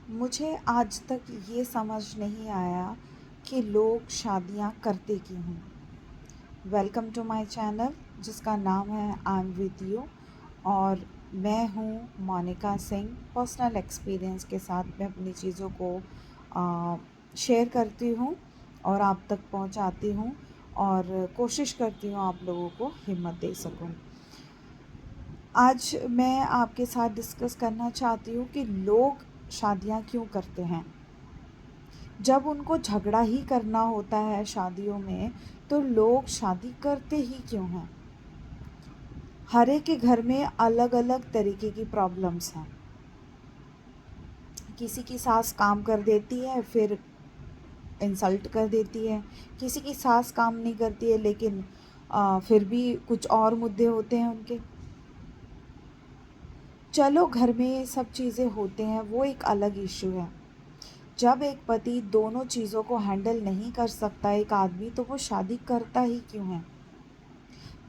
मुझे आज तक ये समझ नहीं आया कि लोग शादियाँ करते क्यों हैं। वेलकम टू माय चैनल जिसका नाम है आई एम विद यू और मैं हूँ मोनिका सिंह। पर्सनल एक्सपीरियंस के साथ मैं अपनी चीज़ों को शेयर करती हूँ और आप तक पहुँचाती हूँ और कोशिश करती हूँ आप लोगों को हिम्मत दे सकूँ। आज मैं आपके साथ डिस्कस करना चाहती हूँ कि लोग शादियाँ क्यों करते हैं। जब उनको झगड़ा ही करना होता है शादियों में तो लोग शादी करते ही क्यों हैं। हर एक के घर में अलग अलग तरीके की प्रॉब्लम्स हैं। किसी की सास काम कर देती है फिर इंसल्ट कर देती है, किसी की सास काम नहीं करती है लेकिन फिर भी कुछ और मुद्दे होते हैं उनके। चलो घर में सब चीज़ें होते हैं, वो एक अलग इशू है। जब एक पति दोनों चीज़ों को हैंडल नहीं कर सकता एक आदमी, तो वो शादी करता ही क्यों है।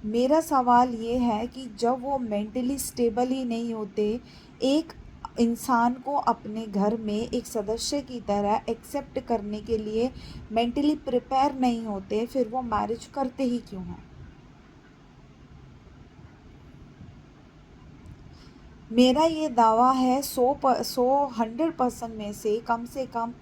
मेरा सवाल ये है कि जब वो मेंटली स्टेबल ही नहीं होते, एक इंसान को अपने घर में एक सदस्य की तरह एक्सेप्ट करने के लिए मेंटली प्रिपेयर नहीं होते, फिर वो मैरिज करते ही क्यों हैं। मेरा ये दावा है 100% में से कम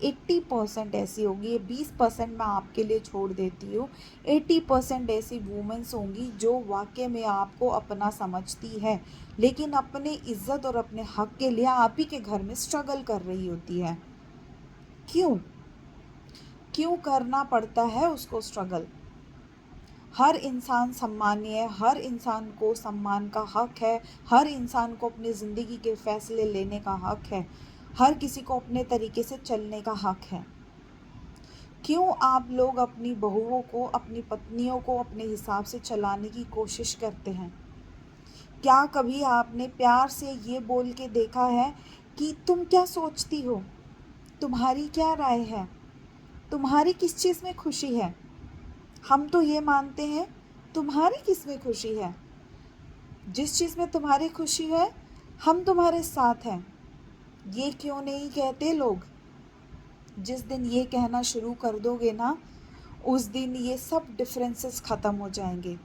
80% ऐसी होगी, ये 20% मैं आपके लिए छोड़ देती हूँ। 80% ऐसी वुमेन्स होंगी जो वाकई में आपको अपना समझती है, लेकिन अपने इज्जत और अपने हक के लिए आप ही के घर में स्ट्रगल कर रही होती है। क्यों क्यों करना पड़ता है उसको स्ट्रगल। हर इंसान सम्मानीय है, हर इंसान को सम्मान का हक है, हर इंसान को अपनी ज़िंदगी के फैसले लेने का हक है, हर किसी को अपने तरीके से चलने का हक है। क्यों आप लोग अपनी बहुओं को, अपनी पत्नियों को अपने हिसाब से चलाने की कोशिश करते हैं। क्या कभी आपने प्यार से ये बोल के देखा है कि तुम क्या सोचती हो, तुम्हारी क्या राय है, तुम्हारी किस चीज़ में खुशी है। हम तो ये मानते हैं तुम्हारी किस में खुशी है, जिस चीज़ में तुम्हारी खुशी है हम तुम्हारे साथ हैं। ये क्यों नहीं कहते लोग। जिस दिन ये कहना शुरू कर दोगे ना, उस दिन ये सब डिफरेंसेस ख़त्म हो जाएंगे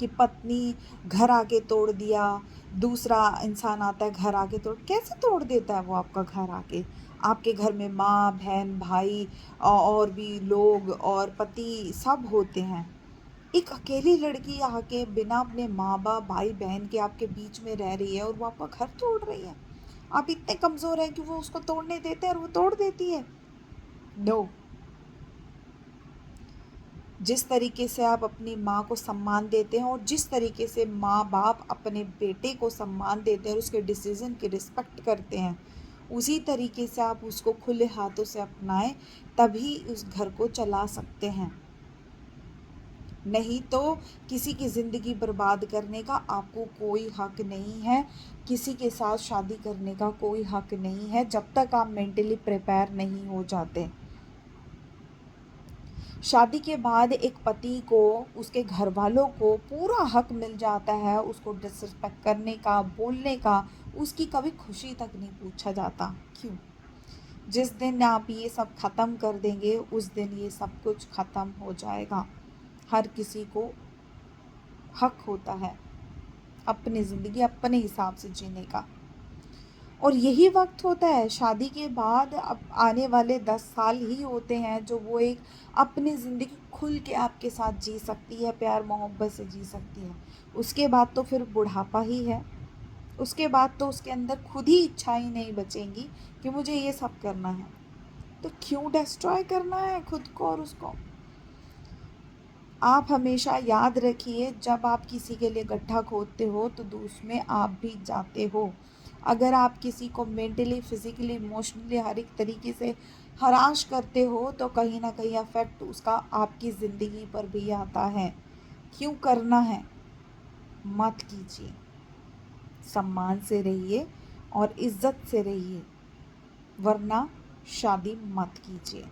कि पत्नी घर आके तोड़ दिया, दूसरा इंसान आता है घर आके तोड़। कैसे तोड़ देता है वो आपका घर आके। आपके घर में माँ बहन भाई और भी लोग और पति सब होते हैं। एक अकेली लड़की आके बिना अपने माँ बाप भाई बहन के आपके बीच में रह रही है और वो आपका घर तोड़ रही है। आप इतने कमज़ोर हैं कि वो उसको तोड़ने देते हैं और वो तोड़ देती है। नो। जिस तरीके से आप अपनी माँ को सम्मान देते हैं और जिस तरीके से माँ बाप अपने बेटे को सम्मान देते हैं और उसके डिसीज़न की रिस्पेक्ट करते हैं, उसी तरीके से आप उसको खुले हाथों से अपनाएं, तभी उस घर को चला सकते हैं। नहीं तो किसी की ज़िंदगी बर्बाद करने का आपको कोई हक नहीं है, किसी के साथ शादी करने का कोई हक नहीं है जब तक आप मेंटली प्रिपेयर नहीं हो जाते। शादी के बाद एक पति को, उसके घर वालों को पूरा हक मिल जाता है उसको डिसरिस्पेक्ट करने का, बोलने का, उसकी कभी खुशी तक नहीं पूछा जाता। क्यों। जिस दिन आप ये सब ख़त्म कर देंगे उस दिन ये सब कुछ ख़त्म हो जाएगा। हर किसी को हक होता है अपनी ज़िंदगी अपने हिसाब से जीने का, और यही वक्त होता है शादी के बाद। अब आने वाले 10 साल ही होते हैं जो वो एक अपनी ज़िंदगी खुल के आपके साथ जी सकती है, प्यार मोहब्बत से जी सकती है। उसके बाद तो फिर बुढ़ापा ही है। उसके बाद तो उसके अंदर खुद ही इच्छाएं नहीं बचेंगी कि मुझे ये सब करना है। तो क्यों डिस्ट्रॉय करना है खुद को और उसको। आप हमेशा याद रखिए, जब आप किसी के लिए गड्ढा खोदते हो तो उसमें आप भी जाते हो। अगर आप किसी को मेंटली, फिज़िकली, इमोशनली हर एक तरीके से हराश करते हो तो कहीं ना कहीं अफेक्ट उसका आपकी ज़िंदगी पर भी आता है। क्यों करना है, मत कीजिए। सम्मान से रहिए और इज्जत से रहिए, वरना शादी मत कीजिए।